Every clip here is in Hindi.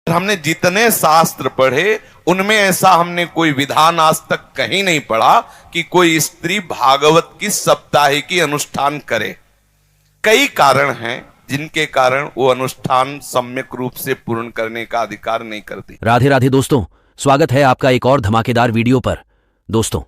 हमने जितने शास्त्र पढ़े उनमें ऐसा हमने कोई विधान आज तक कहीं नहीं पढ़ा कि कोई स्त्री भागवत की सप्ताहिकी अनुष्ठान करे। कई कारण हैं जिनके कारण वो अनुष्ठान सम्यक रूप से पूर्ण करने का अधिकार नहीं करती। राधे राधे दोस्तों, स्वागत है आपका एक और धमाकेदार वीडियो पर। दोस्तों,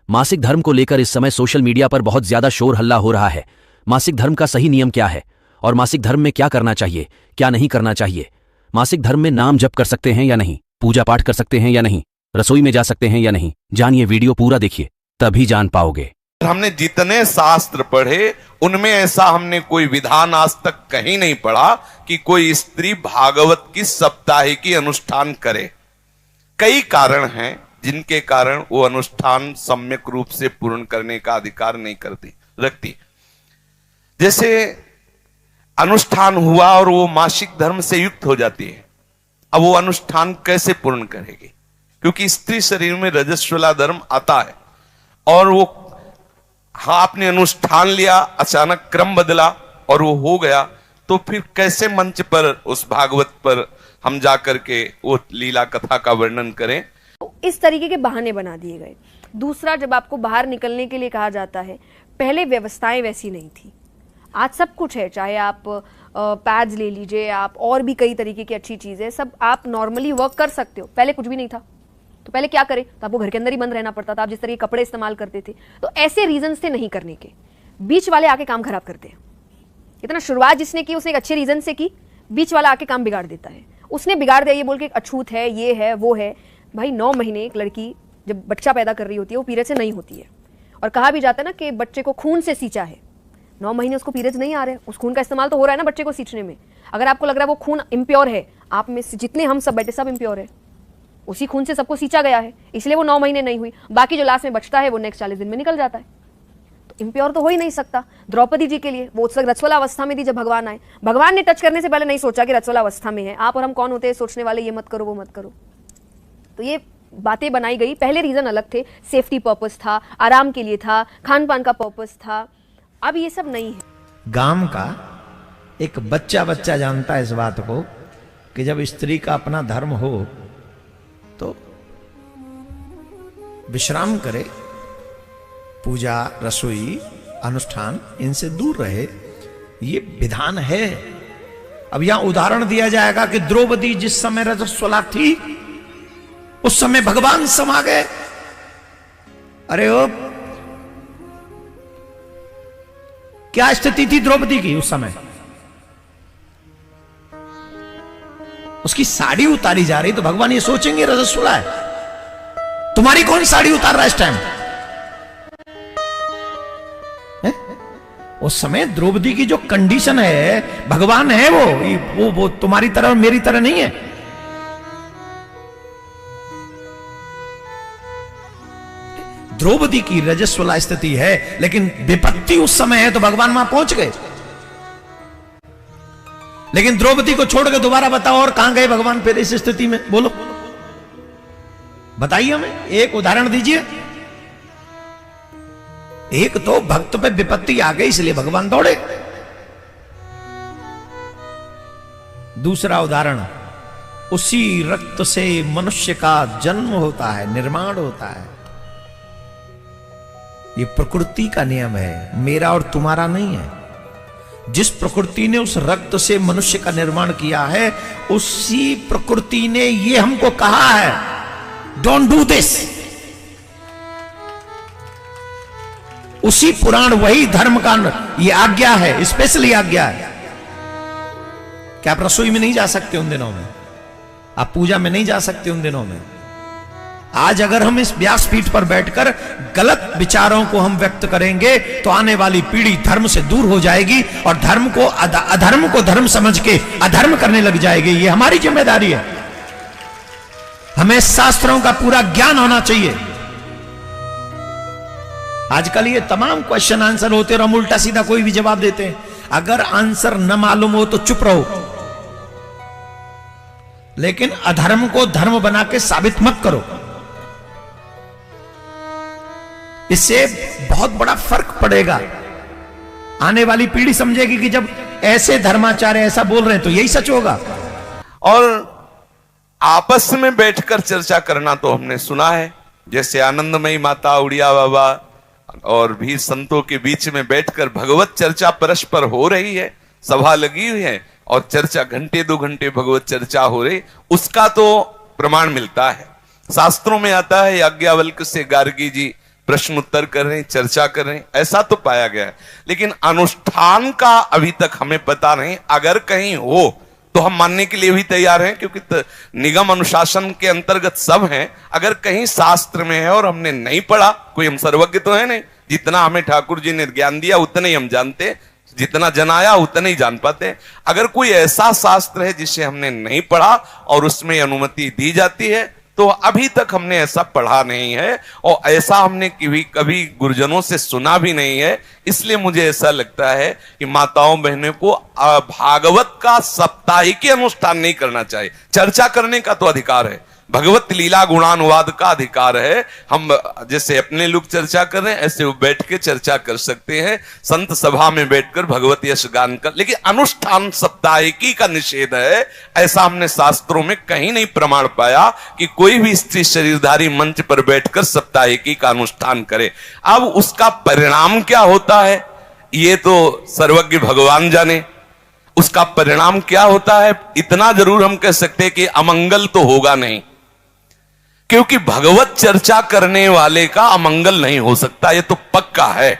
मासिक धर्म को लेकर इस समय सोशल मीडिया पर बहुत ज्यादा शोर हल्ला हो रहा है। मासिक धर्म का सही नियम क्या है और मासिक धर्म में क्या करना चाहिए, क्या नहीं करना चाहिए। मासिक धर्म में नाम जप कर सकते हैं या नहीं, पूजा पाठ कर सकते हैं या नहीं, रसोई में जा सकते हैं या नहीं। जानिए, वीडियो पूरा देखिए तभी जान पाओगे। हमने जितने शास्त्र पढ़े उनमें ऐसा हमने कोई विधान आज तक कहीं नहीं पढ़ा कि कोई स्त्री भागवत की सप्ताहिकी अनुष्ठान करे। कई कारण हैं जिनके कारण वो अनुष्ठान सम्यक रूप से पूर्ण करने का अधिकार नहीं रखती। जैसे अनुष्ठान हुआ और वो मासिक धर्म से युक्त हो जाती है, अब वो अनुष्ठान कैसे पूर्ण करेगी? क्योंकि स्त्री शरीर में रजस्वला धर्म आता है और वो आपने अनुष्ठान लिया, अचानक क्रम बदला और वो हो गया, तो फिर कैसे मंच पर उस भागवत पर हम जाकर के वो लीला कथा का वर्णन करें? इस तरीके के बहाने बना दिए गए। दूसरा, जब आपको बाहर निकलने के लिए कहा जाता है, पहले व्यवस्थाएं वैसी नहीं थी। आज सब कुछ है, चाहे आप पैड्स ले लीजिए, आप और भी कई तरीके की अच्छी चीजें, सब आप नॉर्मली वर्क कर सकते हो। पहले कुछ भी नहीं था, तो पहले क्या करें? तो आपको घर के अंदर ही बंद रहना पड़ता था। आप जिस तरह के कपड़े इस्तेमाल करते थे, तो ऐसे रीजंस थे नहीं करने के। बीच वाले आके काम खराब करते हैं। इतना शुरुआत जिसने की उसने एक अच्छे रीजन से की, बीच वाला आके काम बिगाड़ देता है। उसने बिगाड़ दिया ये बोल के अछूत है, ये है, वो है। भाई 9 महीने एक लड़की जब बच्चा पैदा कर रही होती है वो पीरियड से नहीं होती है, और कहा भी जाता है ना कि बच्चे को खून से सींचा है। 9 महीने उसको पीरियड्स नहीं आ रहे, उस खून का इस्तेमाल तो हो रहा है ना बच्चे को सींचने में। अगर आपको लग रहा है वो खून इम्प्योर है, आप में से जितने हम सब बैठे सब इम्प्योर है, उसी खून से सबको सींचा गया है, इसलिए वो 9 महीने नहीं हुई। बाकी जो लास्ट में बचता है वो नेक्स्ट 40 दिन में निकल जाता है, तो इम्प्योर तो हो ही नहीं सकता। द्रौपदी जी के लिए वो उस वक्त रजस्वला अवस्था में थी जब भगवान आए। भगवान ने टच करने से पहले नहीं सोचा कि रजस्वला अवस्था में है। आप और हम कौन होते हैं सोचने वाले, ये मत करो वो मत करो। तो ये बातें बनाई गई। पहले रीजन अलग थे, सेफ्टी पर्पस था, आराम के लिए था, खान पान का पर्पस था। अब ये सब नहीं है। गांव का एक बच्चा जानता है इस बात को कि जब स्त्री का अपना धर्म हो तो विश्राम करे, पूजा, रसोई, अनुष्ठान इनसे दूर रहे। ये विधान है। अब यहां उदाहरण दिया जाएगा कि द्रौपदी जिस समय रजस्वला थी उस समय भगवान समा गए। अरे ओ, क्या स्थिति थी द्रौपदी की उस समय? उसकी साड़ी उतारी जा रही तो भगवान ये सोचेंगे रजस्वला है, तुम्हारी कौन साड़ी उतार रहा है इस टाइम? उस समय द्रौपदी की जो कंडीशन है, भगवान है वो तुम्हारी तरह और मेरी तरह नहीं है। द्रौपदी की रजस्वला स्थिति है, लेकिन विपत्ति उस समय है तो भगवान वहां पहुंच गए। लेकिन द्रौपदी को छोड़ के दोबारा बताओ और कहां गए भगवान फिर इस स्थिति में? बोलो, बताइए हमें, एक उदाहरण दीजिए। एक तो भक्त पे विपत्ति आ गई इसलिए भगवान दौड़े। दूसरा उदाहरण, उसी रक्त से मनुष्य का जन्म होता है, निर्माण होता है। ये प्रकृति का नियम है, मेरा और तुम्हारा नहीं है। जिस प्रकृति ने उस रक्त से मनुष्य का निर्माण किया है, उसी प्रकृति ने ये हमको कहा है, डोंट डू दिस। उसी पुराण, वही धर्म का ये आज्ञा है, स्पेशली आज्ञा है कि आप रसोई में नहीं जा सकते उन दिनों में, आप पूजा में नहीं जा सकते उन दिनों में। आज अगर हम इस व्यासपीठ पर बैठकर गलत विचारों को हम व्यक्त करेंगे तो आने वाली पीढ़ी धर्म से दूर हो जाएगी और धर्म को अधर्म को धर्म समझ के अधर्म करने लग जाएगी। ये हमारी जिम्मेदारी है। हमें शास्त्रों का पूरा ज्ञान होना चाहिए। आजकल ये तमाम क्वेश्चन आंसर होते और हम उल्टा सीधा कोई भी जवाब देते हैं। अगर आंसर न मालूम हो तो चुप रहो, लेकिन अधर्म को धर्म बना के साबित मत करो। इससे बहुत बड़ा फर्क पड़ेगा। आने वाली पीढ़ी समझेगी कि जब ऐसे धर्माचार्य ऐसा बोल रहे हैं तो यही सच होगा। और आपस में बैठकर चर्चा करना तो हमने सुना है, जैसे आनंदमयी माता, उड़िया बाबा और भी संतों के बीच में बैठकर भगवत चर्चा परस्पर हो रही है, सभा लगी हुई है और चर्चा घंटे 2 घंटे भगवत चर्चा हो रही, उसका तो प्रमाण मिलता है। शास्त्रों में आता है याज्ञवल्क्य से गार्गी जी प्रश्न उत्तर कर रहे हैं, चर्चा कर रहे हैं, ऐसा तो पाया गया है। लेकिन अनुष्ठान का अभी तक हमें पता नहीं। अगर कहीं हो तो हम मानने के लिए भी तैयार हैं, क्योंकि निगम अनुशासन के अंतर्गत सब हैं। अगर कहीं शास्त्र में है और हमने नहीं पढ़ा, कोई हम सर्वज्ञ तो है नहीं, जितना हमें ठाकुर जी ने ज्ञान दिया उतने ही हम जानते, जितना जनाया उतने ही जान पाते। अगर कोई ऐसा शास्त्र है जिसे हमने नहीं पढ़ा और उसमें अनुमति दी जाती है, तो अभी तक हमने ऐसा पढ़ा नहीं है और ऐसा हमने कभी गुरुजनों से सुना भी नहीं है। इसलिए मुझे ऐसा लगता है कि माताओं बहनों को भागवत का साप्ताहिक अनुष्ठान नहीं करना चाहिए। चर्चा करने का तो अधिकार है, भगवत लीला गुणानुवाद का अधिकार है। हम जैसे अपने लोग चर्चा कर रहे हैं, ऐसे वो बैठ के चर्चा कर सकते हैं, संत सभा में बैठकर भगवत यश गान कर। लेकिन अनुष्ठान साप्ताहिकी का निषेध है, ऐसा हमने शास्त्रों में कहीं नहीं प्रमाण पाया कि कोई भी स्त्री शरीरधारी मंच पर बैठकर साप्ताहिकी का अनुष्ठान करे। अब उसका परिणाम क्या होता है ये तो सर्वज्ञ भगवान जाने। उसका परिणाम क्या होता है इतना जरूर हम कह सकते हैं कि अमंगल तो होगा नहीं, क्योंकि भगवत चर्चा करने वाले का अमंगल नहीं हो सकता, ये तो पक्का है।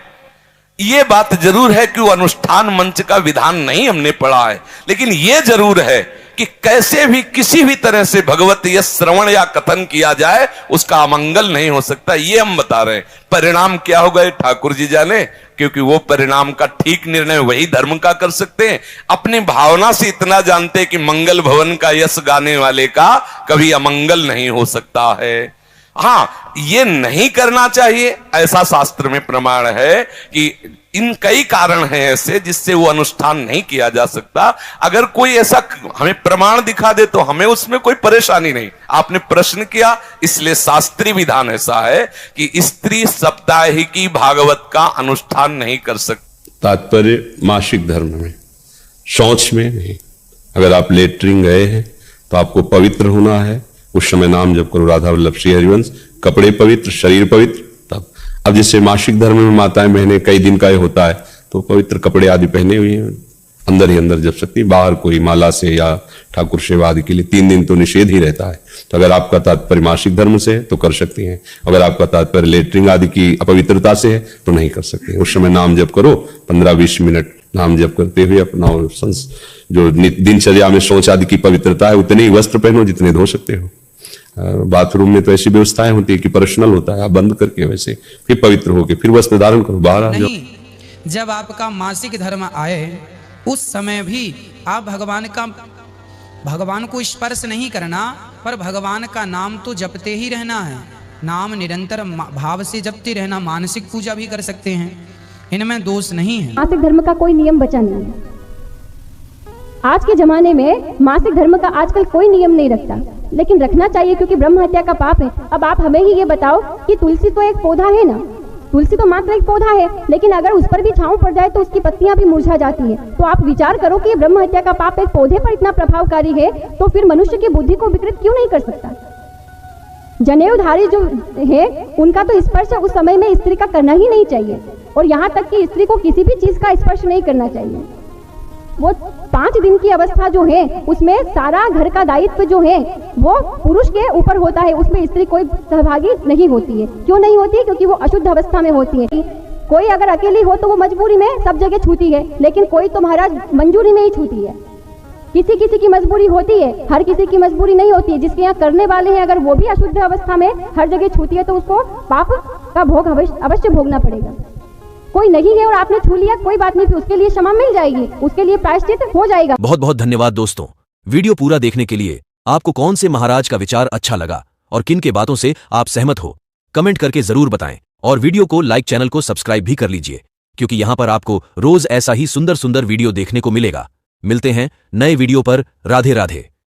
ये बात जरूर है कि वो अनुष्ठान मंच का विधान नहीं हमने पढ़ा है, लेकिन ये जरूर है कि कैसे भी किसी भी तरह से भगवत यश श्रवण या कथन किया जाए उसका अमंगल नहीं हो सकता, ये हम बता रहे हैं। परिणाम क्या होगा ये ठाकुर जी जाने, क्योंकि वो परिणाम का ठीक निर्णय वही धर्म का कर सकते हैं। अपने भावना से इतना जानते हैं कि मंगल भवन का यश गाने वाले का कभी अमंगल नहीं हो सकता है। हाँ, ये नहीं करना चाहिए ऐसा शास्त्र में प्रमाण है कि इन कई कारण हैं ऐसे जिससे वो अनुष्ठान नहीं किया जा सकता। अगर कोई ऐसा हमें प्रमाण दिखा दे तो हमें उसमें कोई परेशानी नहीं। आपने प्रश्न किया, इसलिए शास्त्रीय विधान ऐसा है कि स्त्री साप्ताहिकी भागवत का अनुष्ठान नहीं कर सकती। तात्पर्य मासिक धर्म में, शौच में नहीं। अगर आप लेटरिन गए हैं तो आपको पवित्र होना है, उस समय नाम जप करो राधा वल्लभ श्री हरिवंश। कपड़े पवित्र, शरीर पवित्र, तब। अब जैसे मासिक धर्म में माताएं बहनें कई दिन का होता है तो पवित्र कपड़े आदि पहने हुए हैं, अंदर ही अंदर जप सकती, बाहर कोई माला से या ठाकुर सेवा आदि के लिए 3 दिन तो निषेध ही रहता है। तो अगर आपका तात्पर्य मासिक धर्म से है तो कर सकती हैं, अगर आपका तात्पर्य लेटरिन आदि की अपवित्रता से है तो नहीं कर सकते। उस समय नाम जप करो, 15-20 मिनट नाम जप करते हुए अपना जो दिनचर्या में शौच आदि की पवित्रता है उतने ही वस्त्र पहनो जितने धो सकते हो। बाथरूम में तो ऐसी व्यवस्थाएं होती है कि पर्सनल होता है, आप बंद करके वैसे फिर पवित्र होके फिर वस्त्र धारण करो, बाहर आ जाओ। नहीं, जब आपका मासिक धर्म आए उस समय भी आप भगवान को स्पर्श नहीं करना, पर भगवान का नाम तो जपते ही रहना है। नाम निरंतर भाव से जपते रहना, मानसिक पूजा भी कर सकते हैं, इनमें दोष नहीं है। मासिक धर्म का कोई नियम बचा नहीं है। आज के जमाने में मासिक धर्म का आजकल कोई नियम नहीं रखता, लेकिन रखना चाहिए क्योंकि ब्रह्म हत्या का पाप है। अब आप हमें ही ये बताओ कि तुलसी तो एक पौधा है ना, तुलसी तो मात्र एक पौधा है, लेकिन अगर उस पर भी छांव पड़ जाए तो उसकी पत्तियां भी मुरझा जाती हैं। तो आप विचार करो कि ब्रह्म हत्या का पाप एक पौधे पर इतना प्रभावकारी है, तो फिर मनुष्य की बुद्धि को विकृत क्यों नहीं कर सकता। जनेऊधारी जो है उनका तो स्पर्श उस समय में स्त्री का करना ही नहीं चाहिए, और यहाँ तक कि स्त्री को किसी भी चीज का स्पर्श नहीं करना चाहिए। वो 5 दिन की अवस्था जो है उसमें सारा घर का दायित्व जो है वो पुरुष के ऊपर होता है, उसमें स्त्री कोई सहभागी नहीं होती है। क्यों नहीं होती है? क्योंकि वो अशुद्ध अवस्था में होती है। कोई अगर अकेली हो तो वो मजबूरी में सब जगह छूती है, लेकिन कोई तो महाराज मंजूरी में ही छूती है। किसी किसी की मजबूरी होती है, हर किसी की मजबूरी नहीं होती है। जिसके यहाँ करने वाले हैं अगर वो भी अशुद्ध अवस्था में हर जगह छूती है तो उसको पाप का भोग अवश्य भोगना पड़ेगा। कोई नहीं है और आपने छू लिया, कोई बात नहीं, फिर उसके लिए क्षमा मिल जाएगी, उसके लिए प्रायश्चित हो जाएगा। बहुत बहुत धन्यवाद दोस्तों, वीडियो पूरा देखने के लिए। आपको कौन से महाराज का विचार अच्छा लगा और किन के बातों से आप सहमत हो, कमेंट करके जरूर बताएं। और वीडियो को लाइक, चैनल को सब्सक्राइब भी कर लीजिए, क्योंकि यहां पर आपको रोज ऐसा ही सुंदर सुंदर वीडियो देखने को मिलेगा। मिलते हैं नए वीडियो पर। राधे राधे।